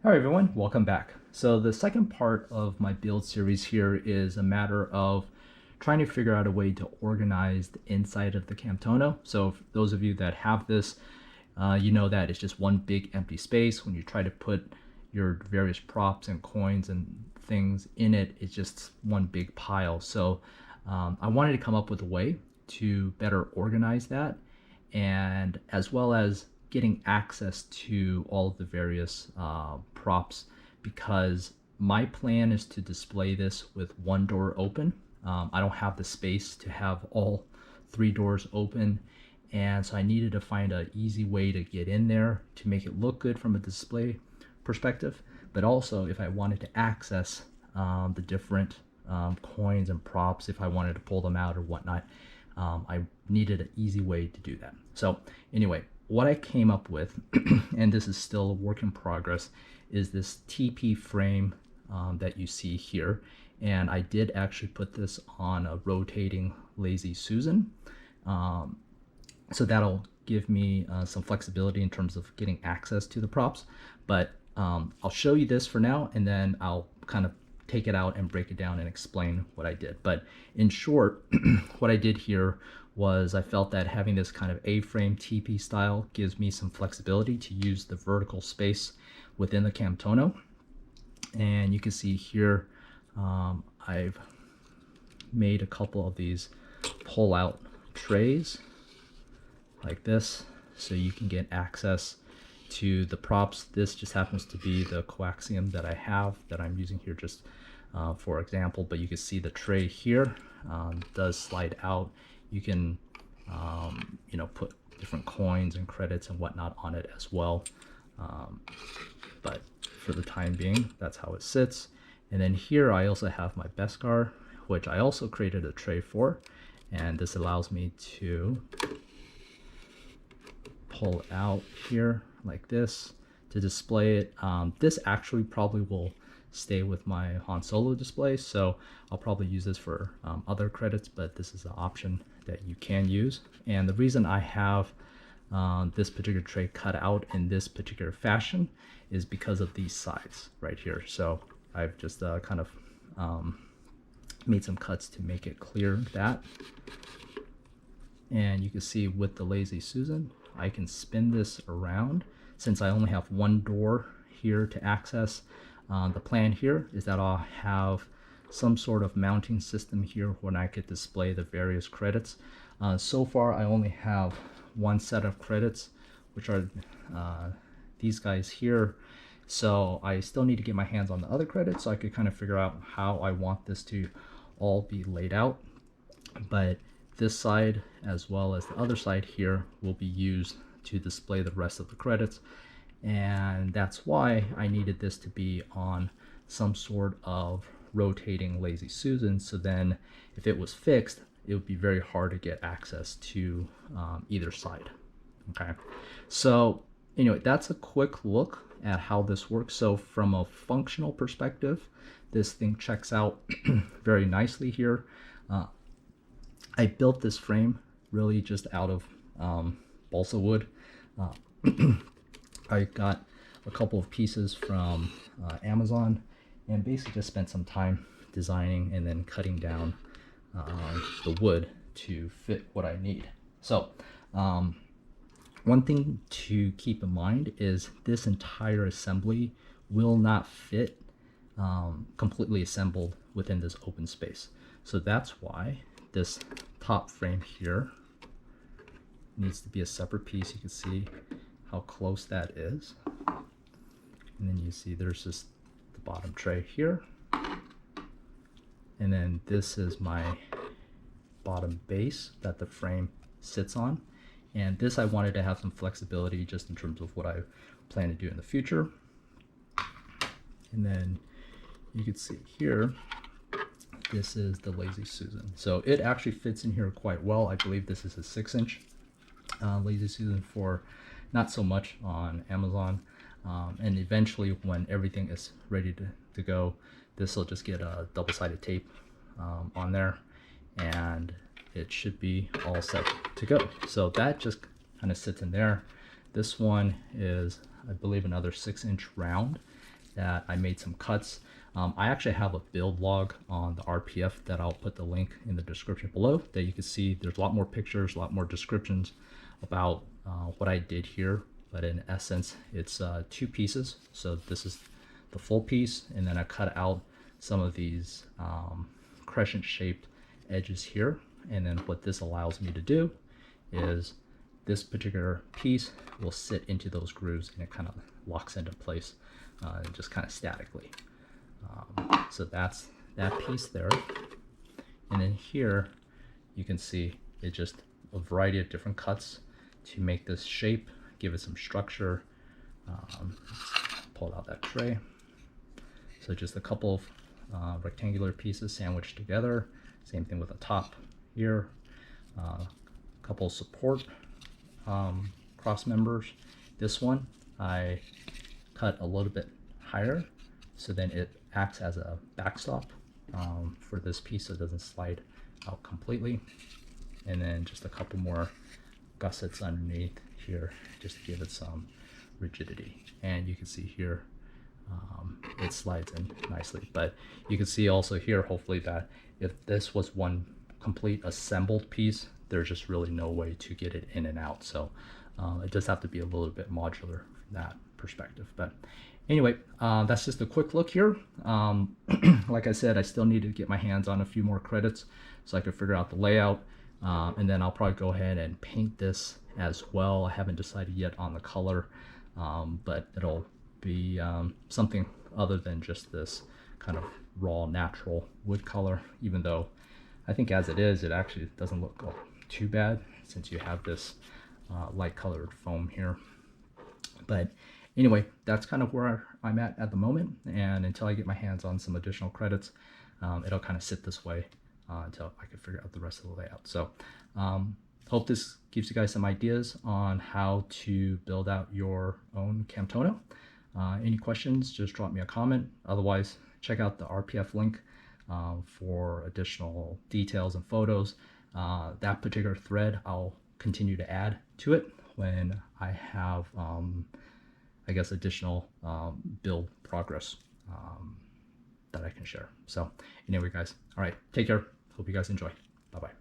Hi everyone, welcome back. So the second part of my build series here is a matter of trying to figure out a way to organize the inside of the Camtono. So for those of you that have this, you know that it's just one big empty space. When you try to put your various props and coins and things in it, it's just one big pile. So I wanted to come up with a way to better organize that, and as well as getting access to all of the various props, because my plan is to display this with one door open. I don't have the space to have all three doors open, and so I needed to find an easy way to get in there to make it look good from a display perspective, but also if I wanted to access the different coins and props, if I wanted to pull them out or whatnot, I needed an easy way to do that. So anyway, what I came up with, and this is still a work in progress, is this TP frame that you see here. And I did actually put this on a rotating Lazy Susan. So that'll give me some flexibility in terms of getting access to the props. But I'll show you this for now, and then I'll kind of take it out and break it down and explain what I did. But in short, what I did here was I felt that having this kind of A-frame TP style gives me some flexibility to use the vertical space within the Camtono. And you can see here, I've made a couple of these pull-out trays like this, so you can get access to the props. This just happens to be the coaxium that I have that I'm using here just for example, but you can see the tray here does slide out. You can you know, put different coins and credits and whatnot on it as well, but for the time being that's how it sits. And then here I also have my Beskar, which I also created a tray for, and this allows me to pull out here like this to display it. This actually probably will stay with my Han Solo display, so I'll probably use this for other credits, but this is an option that you can use. And the reason I have this particular tray cut out in this particular fashion is because of these sides right here. So I've just kind of made some cuts to make it clear that. And you can see with the Lazy Susan, I can spin this around. Since I only have one door here to access, the plan here is that I'll have some sort of mounting system here when I could display the various credits. So far I only have one set of credits, which are these guys here. So I still need to get my hands on the other credits so I could kind of figure out how I want this to all be laid out. But this side as well as the other side here will be used to display the rest of the credits, and that's why I needed this to be on some sort of rotating Lazy Susan, so then if it was fixed it would be very hard to get access to either side. Okay, so anyway, that's a quick look at how this works. So from a functional perspective, this thing checks out very nicely here. I built this frame really just out of balsa wood. I got a couple of pieces from Amazon and basically just spent some time designing and then cutting down the wood to fit what I need. So one thing to keep in mind is this entire assembly will not fit completely assembled within this open space. So that's why this top frame here needs to be a separate piece. You can see how close that is, and then you see there's just the bottom tray here, and then this is my bottom base that the frame sits on. And this I wanted to have some flexibility just in terms of what I plan to do in the future. And then you can see here, this is the Lazy Susan. So it actually fits in here quite well. I believe this is a 6-inch Lazy Susan, for not so much on Amazon. And eventually when everything is ready to go, this will just get a double-sided tape on there, and it should be all set to go. So that just kind of sits in there. This one is, I believe, another 6-inch round that I made some cuts. I actually have a build log on the RPF that I'll put the link in the description below that you can see. There's a lot more pictures, a lot more descriptions about what I did here. But in essence, it's 2 pieces. So this is the full piece, and then I cut out some of these crescent shaped edges here. And then what this allows me to do is this particular piece will sit into those grooves, and it kind of locks into place just kind of statically. So that's that piece there. And then here you can see it just a variety of different cuts to make this shape, give it some structure. Pull out that tray. So just a couple of rectangular pieces sandwiched together. Same thing with the top here. A couple of support cross members. This one I cut a little bit higher, so then it acts as a backstop for this piece so it doesn't slide out completely. And then just a couple more gussets underneath here just to give it some rigidity. And you can see here it slides in nicely. But you can see also here, hopefully, that if this was one complete assembled piece, there's just really no way to get it in and out. So it does have to be a little bit modular from that perspective. But anyway, that's just a quick look here. Like I said, I still need to get my hands on a few more credits so I can figure out the layout. And then I'll probably go ahead and paint this as well. I haven't decided yet on the color, but it'll be something other than just this kind of raw natural wood color, even though I think as it is, it actually doesn't look too bad since you have this light colored foam here. But anyway, that's kind of where I'm at the moment, and until I get my hands on some additional credits, it'll kind of sit this way until I can figure out the rest of the layout. So hope this gives you guys some ideas on how to build out your own Camtono. Any questions, just drop me a comment. Otherwise, check out the RPF link for additional details and photos. That particular thread I'll continue to add to it when I have I guess additional build progress that I can share. So anyway guys, all right, take care. Hope you guys enjoy. Bye-bye.